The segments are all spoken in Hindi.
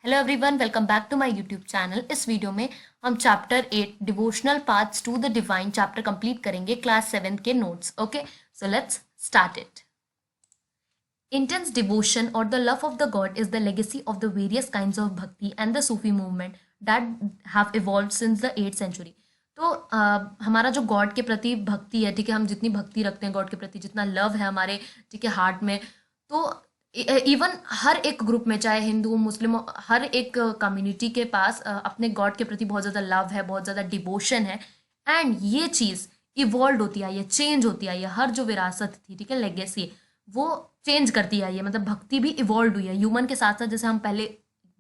Hello everyone, welcome back to my YouTube channel. इस वीडियो में हम chapter 8 devotional paths to the divine chapter complete करेंगे क्लास 7 के notes. Okay, so let's start it. Intense devotion or the love of the God is the legacy of the various kinds of bhakti and the Sufi movement that have evolved since the 8th century. तो हमारा जो गॉड के प्रति भक्ति है, ठीक है, हम जितनी भक्ति रखते हैं गॉड के प्रति, जितना लव है हमारे, ठीक है, हार्ट में, तो इवन हर एक ग्रुप में, चाहे हिंदू मुस्लिम, हर एक कम्युनिटी के पास अपने गॉड के प्रति बहुत ज़्यादा लव है, बहुत ज़्यादा डिवोशन है। एंड ये चीज़ इवॉल्व होती आई है, चेंज होती आई है। हर जो विरासत थी, ठीक है, लेगेसी, वो चेंज करती आई है। मतलब भक्ति भी इवॉल्व हुई है ह्यूमन के साथ साथ। जैसे हम पहले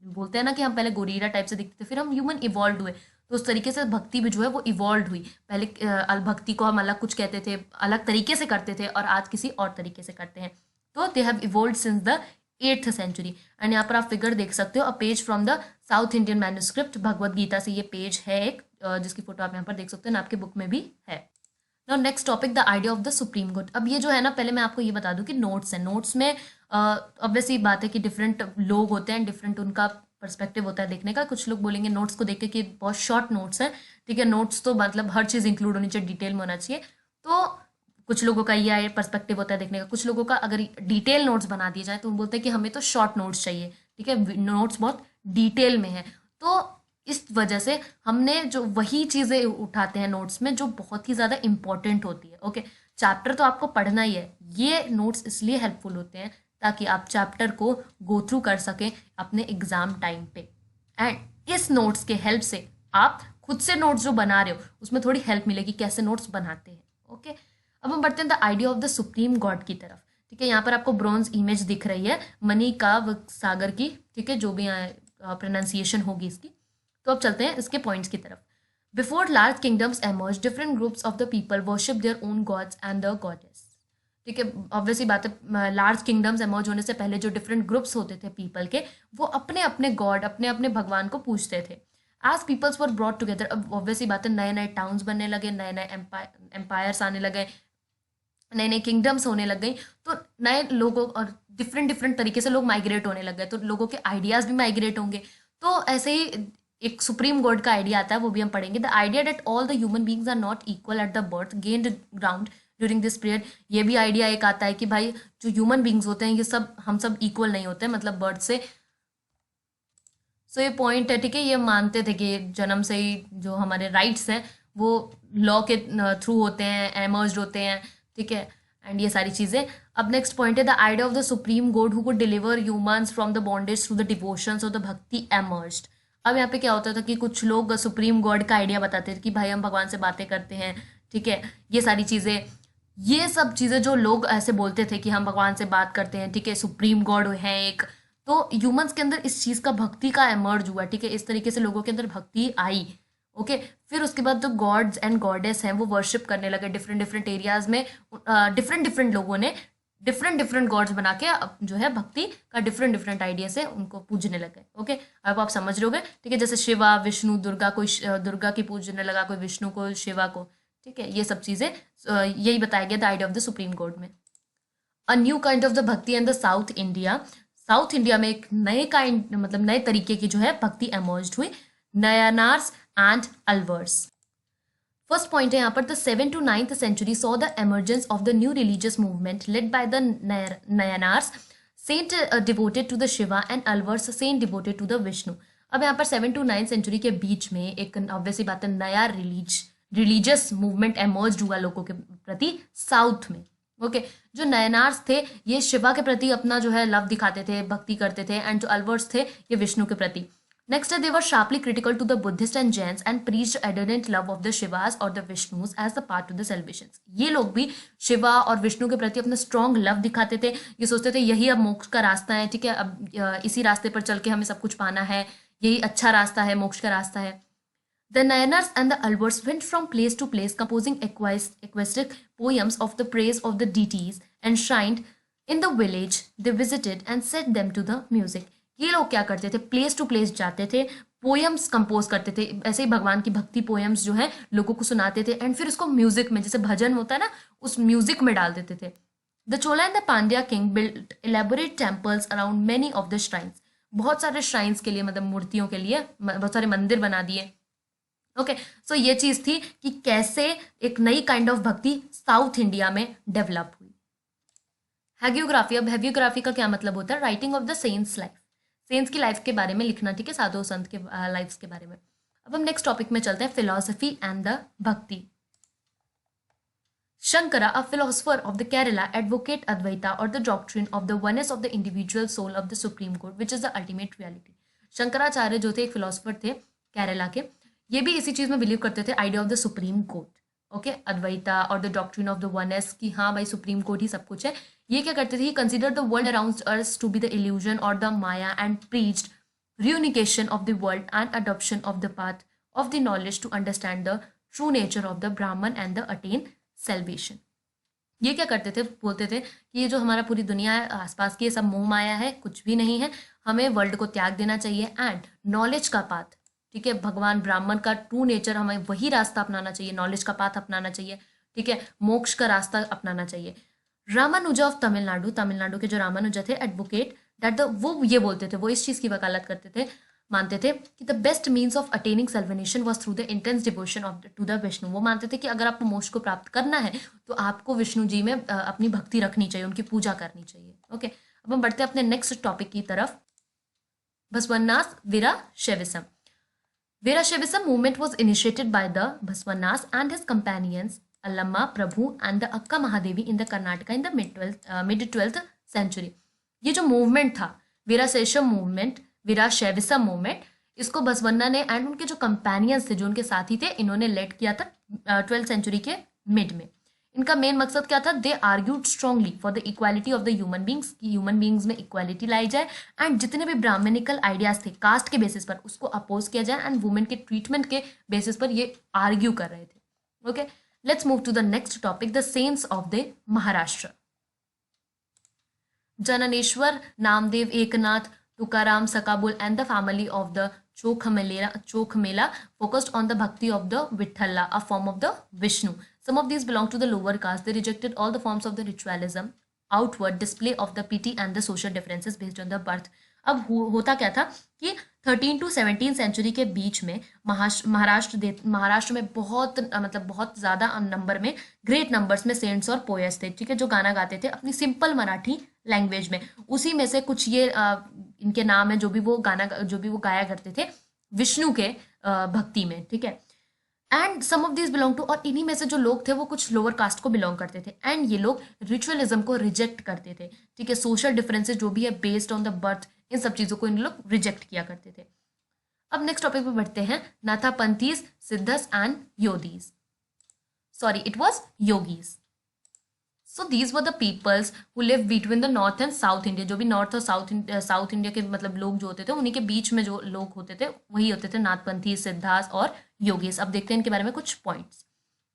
बोलते हैं ना कि हम पहले गोरीला टाइप से दिखते थे, फिर हम ह्यूमन इवॉल्व हुए, तो उस तरीके से भक्ति भी जो है वो इवॉल्व हुई। पहले भक्ति को हम अलग कुछ कहते थे, अलग तरीके से करते थे, और आज किसी और तरीके से करते हैं। तो they have evolve since the 8th century. And यहाँ पर आप फिगर देख सकते हो, a page from the south Indian manuscript, Bhagavad Gita से ये पेज है एक, जिसकी फोटो आप यहाँ पर देख सकते हैं, आपके बुक में भी है। Now next topic, the idea of the supreme good. अब ये जो है ना, पहले मैं आपको ये बता दूं कि नोट्स हैं। नोट्स में ऑब्वियसली बात है कि डिफरेंट लोग होते हैं, डिफरेंट उनका पर्सपेक्टिव होता है देखने का। कुछ लोग बोलेंगे नोट्स को देख के कि बहुत शॉर्ट नोट्स हैं, ठीक है, नोट्स तो मतलब हर चीज़ इंक्लूड होनी चाहिए, डिटेल में होना चाहिए। तो कुछ लोगों का ये पर्सपेक्टिव होता है देखने का। कुछ लोगों का अगर डिटेल नोट्स बना दिए जाए तो वो बोलते हैं कि हमें तो शॉर्ट नोट्स चाहिए, ठीक है, नोट्स बहुत डिटेल में है। तो इस वजह से हमने जो वही चीज़ें उठाते हैं नोट्स में जो बहुत ही ज़्यादा इंपॉर्टेंट होती है। ओके, चैप्टर तो आपको पढ़ना ही है, ये नोट्स इसलिए हेल्पफुल होते हैं ताकि आप चैप्टर को गो थ्रू कर सकें अपने एग्जाम टाइम पे। एंड इस नोट्स के हेल्प से आप खुद से नोट्स जो बना रहे हो उसमें थोड़ी हेल्प मिलेगी कैसे नोट्स बनाते हैं। ओके, अब हम बढ़ते हैं the idea of the supreme God की तरफ। ठीक है, यहाँ पर आपको ब्रॉन्ज इमेज दिख रही है मनी का सागर की, ठीक है, जो भी प्रोनाउंसिएशन होगी इसकी। तो अब चलते हैं इसके पॉइंट्स की तरफ। Before large kingdoms emerge, different groups of the people worship their own gods and the goddess. ठीक है, ऑब्वियसली बात है, लार्ज किंगडम्स एमर्ज होने से पहले जो डिफरेंट ग्रुप्स होते थे पीपल के, वो अपने अपने गॉड, अपने अपने भगवान को पूजते थे। As peoples were brought together, अब ऑब्वियसली बात है, नए नए टाउन्स बनने लगे, नए नए एम्पायर्स आने लगे, नए नए किंगडम्स होने लग गई, तो नए लोगों और डिफरेंट डिफरेंट तरीके से लोग माइग्रेट होने लग गए, तो लोगों के आइडियाज़ भी माइग्रेट होंगे। तो ऐसे ही एक सुप्रीम गॉड का आइडिया आता है, वो भी हम पढ़ेंगे। The idea that all the human beings are not equal at the birth gained ground during this period. ये भी आइडिया एक आता है कि भाई जो ह्यूमन बींग्स होते हैं ये सब, हम सब इक्वल नहीं होते, मतलब बर्थ से। सो ये पॉइंट है, ठीक है, ये मानते थे कि जन्म से ही जो हमारे राइट्स हैं वो लॉ के थ्रू होते हैं, एमर्ज होते हैं, ठीक है, एंड ये सारी चीज़ें। अब नेक्स्ट पॉइंट है the idea of the supreme God who could deliver humans from the bondage through the devotions of the भक्ति एमर्ज्ड। अब यहाँ पे क्या होता था कि कुछ लोग सुप्रीम गॉड का आइडिया बताते थे कि भाई हम भगवान से बातें करते हैं, ठीक है, ये सारी चीज़ें, ये सब चीज़ें जो लोग ऐसे बोलते थे कि हम भगवान से बात करते हैं, ठीक है, सुप्रीम गॉड है एक, तो ह्यूमंस के अंदर इस चीज़ का, भक्ति का एमर्ज हुआ, ठीक है, इस तरीके से लोगों के अंदर भक्ति आई। ओके, फिर उसके बाद जो गॉड्स एंड गॉडेस हैं वो वर्शिप करने लगे डिफरेंट डिफरेंट एरियाज में। डिफरेंट डिफरेंट लोगों ने डिफरेंट डिफरेंट गॉड्स बना के जो है भक्ति का डिफरेंट डिफरेंट आइडिया से उनको पूजने लगे। ओके, अब आप समझ रहोगे, ठीक है, जैसे शिवा, विष्णु, दुर्गा, कोई दुर्गा की पूजने लगा, कोई विष्णु को, शिवा को, ठीक है, ये सब चीज़ें यही बताया गया the idea of the supreme God में। A new kind of the bhakti and the South India. South India में एक नए काइंड, मतलब नए तरीके की जो है भक्ति एमर्ज हुई, Nayanars and Alvars. First point है यहाँ पर, the 7th to 9th century saw the emergence of the new religious movement led by the Nayanars, saint devoted to the Shiva, and Alvars, saint devoted to the Vishnu. अब यहाँ पर 7th to 9th century के बीच में एक ऑब्वियसली बात है नया रिलीजियस मूवमेंट एमर्ज हुआ लोगों के प्रति साउथ में। ओके, जो नयनार्स थे ये शिवा के प्रति अपना जो है लव दिखाते थे, भक्ति करते थे, एंड जो अलवर्स थे ये विष्णु के प्रति। Next, they were sharply critical to the Buddhists and Jains and preached ardent love of the Shivas or the Vishnus as the path to the salvation. ये लोग भी शिवा और विष्णु के प्रति अपना स्ट्रॉन्ग लव दिखाते थे, ये सोचते थे यही अब मोक्ष का रास्ता है, ठीक है, अब इसी रास्ते पर चल के हमें सब कुछ पाना है, यही अच्छा रास्ता है, मोक्ष का रास्ता है। The Nayanars and the Alvars went from place to place composing equestric poems of the praise of the deities enshrined in the village they visited and set them to the music. ये लोग क्या करते थे, प्लेस टू प्लेस जाते थे, पोएम्स कंपोज करते थे, ऐसे ही भगवान की भक्ति पोएम्स जो है लोगों को सुनाते थे, एंड फिर उसको म्यूजिक में, जैसे भजन होता है ना, उस म्यूजिक में डाल देते थे। The Chola and the Pandya king built elaborate temples around many of the shrines. बहुत सारे श्राइन्स के लिए, मतलब मूर्तियों के लिए बहुत सारे मंदिर बना दिए। ओके, सो ये चीज थी कि कैसे एक नई kind of bhakti south India में डेवलप हुई। हैगियोग्राफी, अब हैगियोग्राफी का क्या मतलब होता है? Writing of the saints life, saints की लाइफ के बारे में लिखना, ठीक है, साधु संत के लाइफ्स के बारे में। अब हम नेक्स्ट टॉपिक में चलते हैं, फिलोसफी एंड द भक्ति। Shankara, a philosopher of the Kerala, advocate Advaita or the doctrine of the oneness of the individual soul of the supreme good, which is the ultimate reality. Shankaracharya जो थे एक फिलोसफर थे केरला के, ये भी इसी चीज में बिलीव करते थे, idea of the supreme code. Okay, Advaita और the doctrine of the oneness, की हाँ भाई सुप्रीम कोड ही सब कुछ है। ये क्या करते थे? He consider the world around us to be the illusion और the maya and preached reunification of the world and adoption of the path of the knowledge to understand the true nature of the Brahman and the attain salvation. ये क्या करते थे? बोलते थे कि ये जो हमारा पूरी दुनिया है आसपास की, ये सब मोह माया है, कुछ भी नहीं है, हमें वर्ल्ड को त्याग देना चाहिए एंड नॉलेज का पाथ, ठीक है, भगवान ब्राह्मण का ट्रू नेचर, हमें वही रास्ता अपनाना चाहिए, नॉलेज का पाथ अपनाना चाहिए, ठीक है, मोक्ष का रास्ता अपनाना चाहिए। रामानुजा ऑफ तमिलनाडु, तमिलनाडु के जो रामानुजा थे, एडवोकेट दैट द, वो ये बोलते थे, वो इस चीज की वकालत करते थे, मानते थे कि the best means of attaining salvation was through the intense devotion of to the Vishnu. वो मानते थे कि अगर आपको मोक्ष को प्राप्त करना है तो आपको विष्णु जी में अपनी भक्ति रखनी चाहिए, उनकी पूजा करनी चाहिए। ओके, अब हम बढ़ते हैं अपने नेक्स्ट टॉपिक की तरफ, बसवन्नास वीराशैविज्म। Veerashaivism movement was initiated by the Basvannas and his companions Allamma Prabhu and the Akka Mahadevi in the Karnataka in the mid-12th century. ये जो मूवमेंट था वीराशैविज्म मूवमेंट, इसको बसवन्ना ने एंड उनके जो कंपेनियंस थे, जो उनके साथी थे, इन्होंने लेड किया था 12th सेंचुरी के मिड में। इनका मेन मकसद क्या था? They argued strongly for the equality of the human beings, की ह्यूमन बींग्स में इक्वालिटी लाई जाए एंड जितने भी ब्राह्मणिकल आइडियाज थे कास्ट के बेसिस पर उसको अपोज किया जाए एंड वुमेन के ट्रीटमेंट के बेसिस पर ये आर्ग्यू कर रहे थे। Okay, let's move to the next topic, the saints of the Maharashtra. Jnaneshwar, Namdev, Eknath, Tukaram, सकाबुल and the family of the Chokhamela focused on the bhakti of the Vitthalla, a form of the Vishnu. Some of these belong to the lower caste. They rejected all the forms of the ritualism, outward display of the piety and the social differences based on the birth. अब होता क्या था कि 13 to 17 सेंचुरी के बीच में महाराष्ट्र में बहुत मतलब बहुत ज़्यादा नंबर में, ग्रेट नंबर्स में सेंट्स और पोएट्स थे, ठीक है, जो गाना गाते थे अपनी सिंपल मराठी लैंग्वेज में। उसी में से कुछ ये इनके नाम है, जो भी वो गाया करते थे विष्णु के भक्ति में, ठीक है। And some of this belong to, और इन्हीं में से जो लोग थे वो कुछ लोअर कास्ट को बिलोंग करते थे एंड ये लोग रिचुअलिज्म को रिजेक्ट करते थे, ठीक है। सोशल डिफरेंसेस जो भी है बेस्ड ऑन द बर्थ, इन सब चीज़ों को इन लोग रिजेक्ट किया करते थे। अब नेक्स्ट टॉपिक पे बढ़ते हैं, Nathapanthis, Siddhas and yogis. Sorry, it was yogis. So these were the peoples who live between the north and South India. जो भी नॉर्थ और साउथ इंडिया के मतलब लोग जो होते थे, उन्हीं के बीच में जो लोग होते थे वही होते थे नाथपंथी, सिद्धास और योगीज। अब देखते हैं इनके बारे में कुछ points.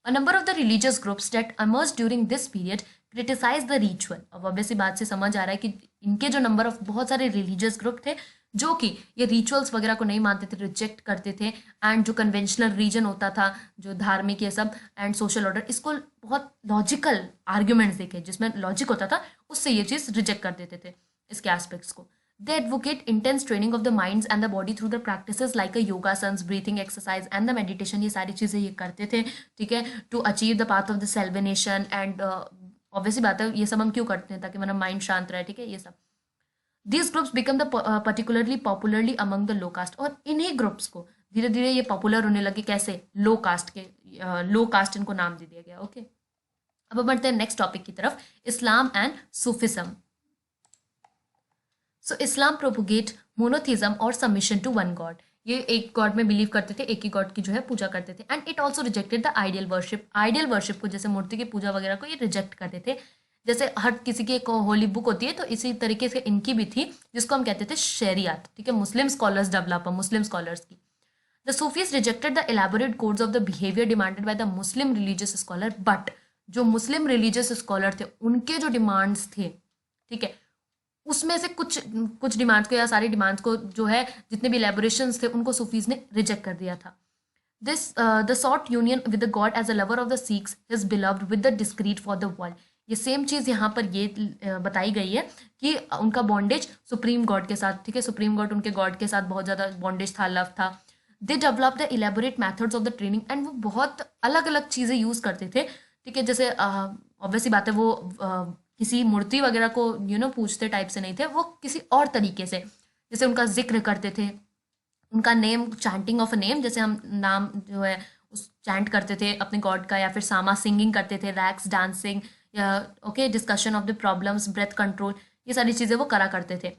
A number of the religious groups that emerged during this period criticize the ritual. अब ऑब्वियसली बात से समझ आ रहा है कि इनके जो नंबर ऑफ बहुत सारे रिलीजियस ग्रुप थे जो कि ये रिचुअल्स वगैरह को नहीं मानते थे, रिजेक्ट करते थे एंड जो कन्वेंशनल रीजन होता था, जो धार्मिक ये सब एंड सोशल ऑर्डर, इसको बहुत लॉजिकल आर्ग्यूमेंट्स देखे जिसमें लॉजिक होता था, उससे ये चीज़ रिजेक्ट कर देते थे इसके एस्पेक्ट्स को। They advocate intense training of the minds and the body through the practices like a yoga, suns, breathing exercise and the meditation. ये सारी चीज़ें ये करते थे, ठीक है, to achieve the path of the salvation and obviously बात है ये सब हम क्यों करते हैं? ताकि हमारा माइंड शांत रहे, ठीक है, ये सब। These groups become the particularly popularly among the low caste, और इन्हीं ग्रुप्स को धीरे धीरे ये पॉपुलर होने लगे, कैसे? लो कास्ट के, लो कास्ट इनको नाम दे दिया गया। ओके, अब बढ़ते हैं नेक्स्ट टॉपिक की तरफ, इस्लाम and Sufism. So Islam propagate monotheism और सबमिशन टू वन गॉड। ये एक गॉड में बिलीव करते थे, एक ही गॉड की जो है पूजा करते थे and it also rejected the ideal worship को, जैसे मूर्ति की पूजा वगैरह को ये रिजेक्ट करते थे। जैसे हर किसी की एक होली बुक होती है, तो इसी तरीके से इनकी भी थी, जिसको हम कहते थे शरियत, ठीक है, Muslim scholars developer, Muslim scholars की। The Sufis rejected the elaborate codes of the behaviour demanded by the Muslim religious scholar, but जो मुस्लिम रिलीजियस स्कॉलर थे उनके जो डिमांड्स थे, ठीक है, उसमें से कुछ डिमांड्स को या सारी डिमांड्स को जो है जितने भी एलेबोरेशंस थे उनको सूफीज ने रिजेक्ट कर दिया था। This the sought union with the god as a lover of the Sikhs, his beloved with the discreet for the world. ये सेम चीज़ यहाँ पर ये बताई गई है कि उनका बॉन्डेज सुप्रीम गॉड के साथ, ठीक है, सुप्रीम गॉड उनके गॉड के साथ बहुत ज़्यादा बॉन्डेज था, लव था। They develop the elaborate methods of the training, and वो बहुत अलग अलग चीज़ें यूज़ करते थे, ठीक है। जैसे ऑब्वियसली बात है, वो किसी मूर्ति वगैरह को पूछते टाइप से नहीं थे, वो किसी और तरीके से, जैसे उनका जिक्र करते थे, उनका name, chanting of a name, जैसे हम नाम जो है उस चैंट करते थे अपने गॉड का, या फिर सामा सिंगिंग करते थे, रैक्स डांसिंग, या okay discussion of the problems, breath control, ये सारी चीज़ें वो करा करते थे।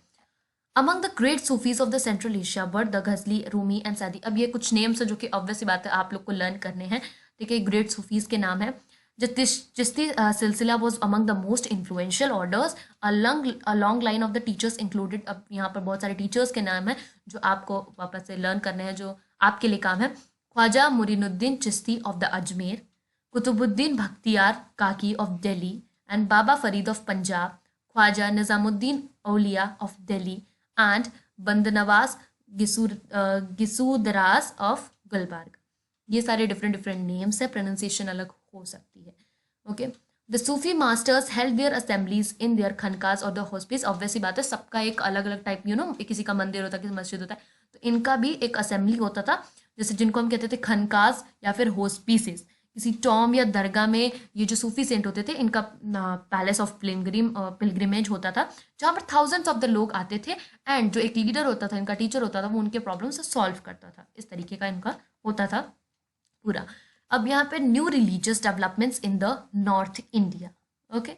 Among the great Sufis of the Central Asia were the Ghazali, Rumi and Saadi. अब ये कुछ नेम्स है जो कि ऑब्वियस बात है आप लोग को लर्न करने हैं, ठीक है। ग्रेट सूफीज के नाम है। चिश्ती सिलसिला was among the most influential orders, a long line of the teachers included. अब यहाँ पर बहुत सारे टीचर्स के नाम हैं जो आपको वापस से लर्न करने हैं, जो आपके लिए काम है। Khwaja Moinuddin Chishti of the Ajmer, Qutbuddin Bakhtiyar Kaki of Delhi and Baba Farid of Punjab, Khwaja Nizamuddin Auliya of Delhi and Bandanawaz Gisudaraz of Gulbarga. ये सारे डिफरेंट डिफरेंट नेम्स है, प्रोनाउंसिएशन अलग हो सकती है, okay. The Sufi masters held their assemblies in their khanqahs और द हॉस्पिस। ऑब्वियसली बात है, सबका एक अलग अलग टाइप, किसी का मंदिर होता है, किसी मस्जिद होता है, तो इनका भी एक असेंबली होता था, जैसे जिनको हम कहते थे खनकाज या फिर हॉस्पिसेस। किसी टॉम या दरगाह में ये जो सूफी सेंट होते थे, इनका पैलेस ऑफ पिलग्रिमेज होता था, जहाँ पर थाउजेंड्स ऑफ द लोग आते थे, एंड जो एक लीडर होता था, इनका टीचर होता था, वो उनके प्रॉब्लम से सॉल्व करता था। इस तरीके का इनका होता था पूरा। अब यहाँ पे new religious developments in the north India, okay.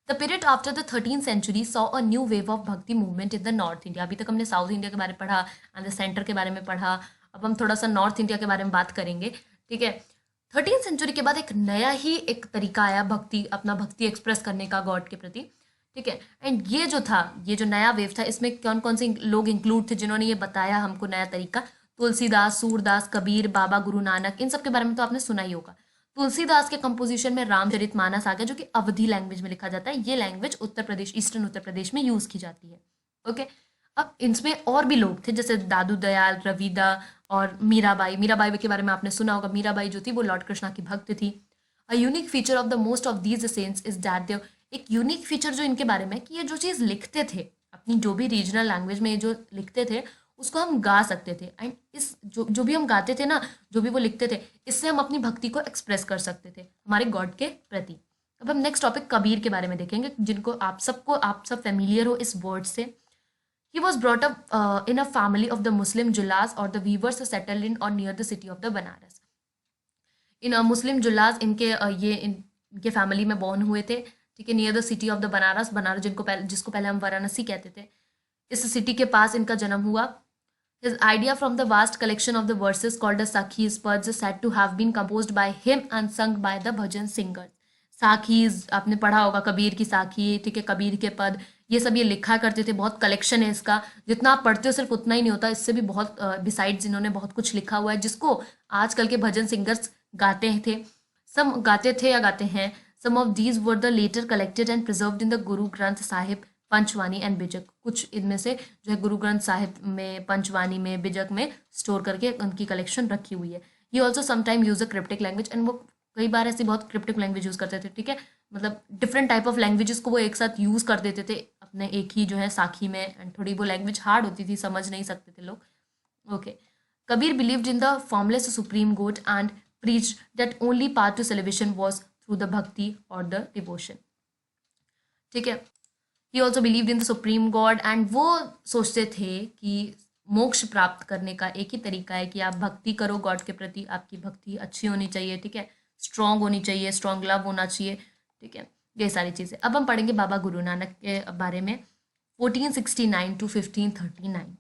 The period after the 13th century saw a new wave of bhakti movement in the north India. अभी तक हमने साउथ इंडिया के बारे में पढ़ा एंड द सेंटर के बारे में पढ़ा, अब हम थोड़ा सा नॉर्थ इंडिया के बारे में बात करेंगे, ठीक है। 13th century के बाद एक नया ही एक तरीका आया भक्ति, अपना भक्ति एक्सप्रेस करने का गॉड के प्रति, ठीक है। एंड ये जो था, ये जो नया वेव था, इसमें कौन कौन से लोग इंक्लूड थे जिन्होंने ये बताया हमको नया तरीका? तुलसीदास, सूरदास, कबीर, बाबा गुरु नानक, इन सब के बारे में तो आपने सुना ही होगा। तुलसीदास के कंपोजिशन में रामचरितमानस आ गया, जो कि अवधी लैंग्वेज में लिखा जाता है। ये लैंग्वेज उत्तर प्रदेश, ईस्टर्न उत्तर प्रदेश में यूज की जाती है, ओके। अब इनमें और भी लोग थे, जैसे दादू दयाल, रविदा और मीराबाई। मीराबाई के बारे में आपने सुना होगा। मीराबाई जो थी वो लॉर्ड कृष्णा की भक्त थी। A unique feature of the most of these saints is that they, एक यूनिक फीचर जो इनके बारे में कि ये जो चीज़ लिखते थे अपनी जो भी रीजनल लैंग्वेज में जो लिखते थे उसको हम गा सकते थे, एंड इस जो भी हम गाते थे ना, जो भी वो लिखते थे, इससे हम अपनी भक्ति को एक्सप्रेस कर सकते थे हमारे गॉड के प्रति। अब हम नेक्स्ट टॉपिक कबीर के बारे में देखेंगे, जिनको आप सब फेमिलियर हो इस वर्ड से। He was brought up in a family of the Muslim Jullas or the weavers settled in or near the city of the Banaras. इन मुस्लिम जुल्लास इनके फैमिली में बॉर्न हुए थे, ठीक है, near the city of the Banaras. Banaras जिसको पहले हम वाराणसी कहते थे, इस सिटी के पास इनका जन्म हुआ। His idea from the vast collection of the verses called the Sakhis was said to have been composed by him and sung by the bhajan singers. साखीज आपने पढ़ा होगा, कबीर की साखी, ठीक है, कबीर के पद, ये सब ये लिखा करते थे। बहुत कलेक्शन है इसका, जितना आप पढ़ते हो सिर्फ उतना ही नहीं होता, इससे भी बहुत बिसाइड्स इन्होंने बहुत कुछ लिखा हुआ है, जिसको आजकल के भजन सिंगर्स गाते थे। सम गाते थे या गाते हैं। Some of these were the later collected and preserved in the Guru Granth Sahib, पंचवानी and बिजक। कुछ इनमें से जो है गुरु ग्रंथ साहिब में, पंचवानी में, बिजक में स्टोर करके उनकी कलेक्शन रखी हुई है। ये also sometime use a cryptic language, and वो कई बार ऐसी बहुत क्रिप्टिक लैंग्वेज यूज करते थे, ठीक है, मतलब डिफरेंट टाइप ऑफ लैंग्वेजेस को वो एक साथ यूज कर देते थे अपने एक ही जो है साखी में, एंड थोड़ी वो लैंग्वेज हार्ड होती थी, समझ नहीं सकते थे लोग, okay. Kabir believed in the formless supreme God and preached that only path to salvation was through the bhakti or the devotion, ठीक है। he also believed in the supreme god, and वो सोचते थे कि मोक्ष प्राप्त करने का एक ही तरीका है कि आप भक्ति करो गॉड के प्रति। आपकी भक्ति अच्छी होनी चाहिए, ठीक है, स्ट्रॉन्ग होनी चाहिए, स्ट्रॉन्ग लव होना चाहिए, ठीक है, ये सारी चीज़ें। अब हम पढ़ेंगे बाबा गुरु नानक के बारे में, 1469 to 1539,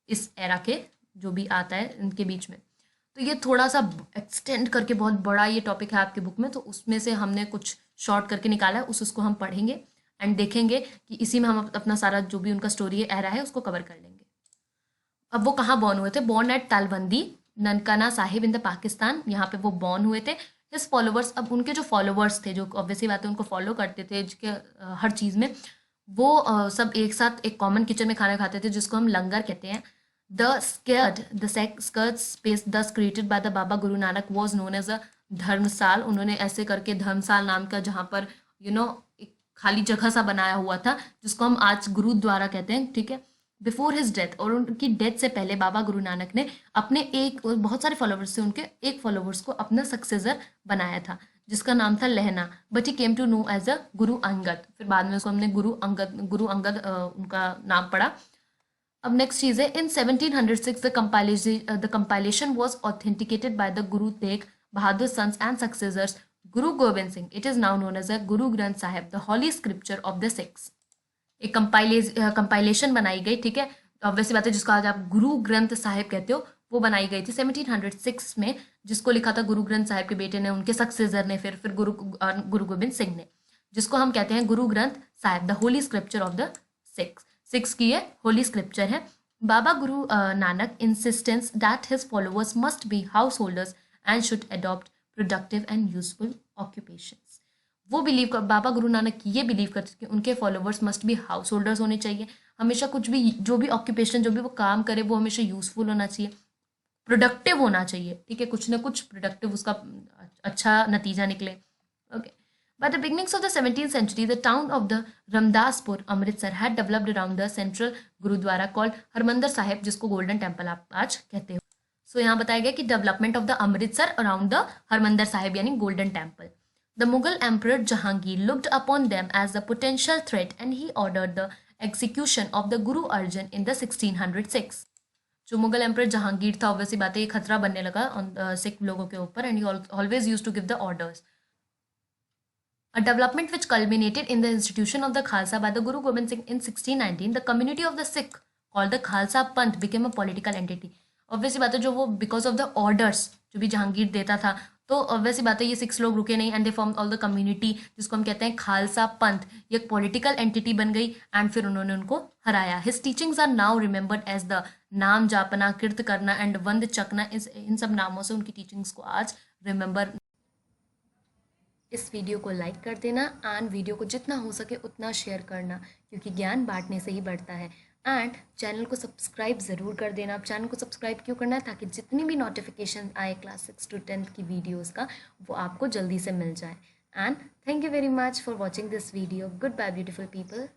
इस एरा के जो भी आता है इनके बीच में। तो ये थोड़ा सा एक्सटेंड करके बहुत बड़ा ये टॉपिक है आपके बुक में, तो उसमें से हमने कुछ शॉर्ट करके निकाला है, उसको हम पढ़ेंगे एंड देखेंगे कि इसी में हम अपना सारा जो भी उनका स्टोरी है, एरा है, उसको कवर कर लेंगे। अब वो कहाँ बॉर्न हुए थे? Born at Talwandi, Nankana Sahib in the Pakistan, यहाँ पे वो बॉर्न हुए थे। हिज फॉलोवर्स, अब उनके जो फॉलोवर्स थे, जो ऑब्वियसली बात है उनको फॉलो करते थे जिसके हर चीज़ में, वो सब एक साथ एक कॉमन किचन में खाना खाते थे, जिसको हम लंगर कहते हैं। The sacred space thus created by the Baba Guru Nanak was known as a Dharmsal. उन्होंने ऐसे करके धर्मसाल नाम का, जहाँ पर एक खाली जगह सा बनाया हुआ था जिसको हम आज गुरुद्वारा कहते हैं, ठीक है। बिफोर हिज डेथ, और उनकी डेथ से पहले बाबा गुरु नानक ने अपने बहुत सारे फॉलोवर्स थे, उनके एक फॉलोवर्स को अपना सक्सेसर बनाया था जिसका नाम था Lahna, but he came to know as a Guru Angad. फिर बाद में उसको हमने गुरु अंगद उनका नाम पड़ा। अब नेक्स्ट चीज है, in 1706 the compilation was authenticated by the Guru Tegh Bahadur sons and successors Guru Gobind Singh. It is now known as a Guru Granth Sahib, the holy scripture of the Sikhs. एक कंपाइलेशन बनाई गई, ठीक है, वैसी बात है जिसको आज आप गुरु ग्रंथ साहिब कहते हो, वो बनाई गई थी 1706 में, जिसको लिखा था गुरु ग्रंथ साहिब के बेटे ने, उनके सक्सेसर ने, फिर गुरु गोबिंद सिंह ने, जिसको हम कहते हैं गुरु Granth Sahib, the Holi scripture of the six की ये होली स्क्रिप्चर है। Baba Guru Nanak insistence that his followers must be house holders and should adopt productive and useful occupations. वो बिलीव कर बाबा गुरु नानक ये बिलीव करते थे कि उनके followers must be house holders होने चाहिए, हमेशा कुछ भी जो भी ऑक्यूपेशन जो भी वो काम करे वो हमेशा यूजफुल होना चाहिए, प्रोडक्टिव होना चाहिए, ठीक है, कुछ ना कुछ प्रोडक्टिव उसका अच्छा नतीजा निकले। Okay, by the beginnings of the 17th century, the town of the Ramdaspur, Amritsar, had developed around the central Gurudwara called Harmandir Sahib, जिसको गोल्डन टेम्पल आप आज कहते हो। सो यहाँ बताया गया कि development of the Amritsar around the Harmandir Sahib यानी golden temple. The Mughal Emperor Jahangir looked upon them as a potential threat and he ordered the execution of the Guru Arjan in the 1606. जो मुगल एम्पर जहांगीर था, वैसी बातें ये खतरा बनने लगा सिख लोगों के ऊपर, and he always used to give the orders. A development which culminated in the institution of the Khalsa by the Guru Gobind Singh in 1619, the community of the Sikh called the Khalsa Panth became a political entity. Obviously बात है जो वो because of the orders जो भी जहांगीर देता था, तो ऑब्वियसली बात है ये सिक्स लोग रुके नहीं, and they form all the community जिसको हम कहते हैं खालसा पंथ, ये एक पॉलिटिकल एंटिटी बन गई, एंड फिर उन्होंने उनको हराया। His teachings are now remembered as the naam japna, कीर्त करना एंड वंद चकना, इन सब नामों से उनकी टीचिंग्स को आज रिमेंबर। इस वीडियो को लाइक कर देना एंड वीडियो को जितना हो सके उतना शेयर करना, क्योंकि ज्ञान बांटने से ही बढ़ता है। एंड चैनल को सब्सक्राइब ज़रूर कर देना। अब चैनल को सब्सक्राइब क्यों करना है? ताकि जितनी भी नोटिफिकेशन आए क्लास 6 to 10 की वीडियोस का, वो आपको जल्दी से मिल जाए। And thank you very much for watching this video. Goodbye beautiful people.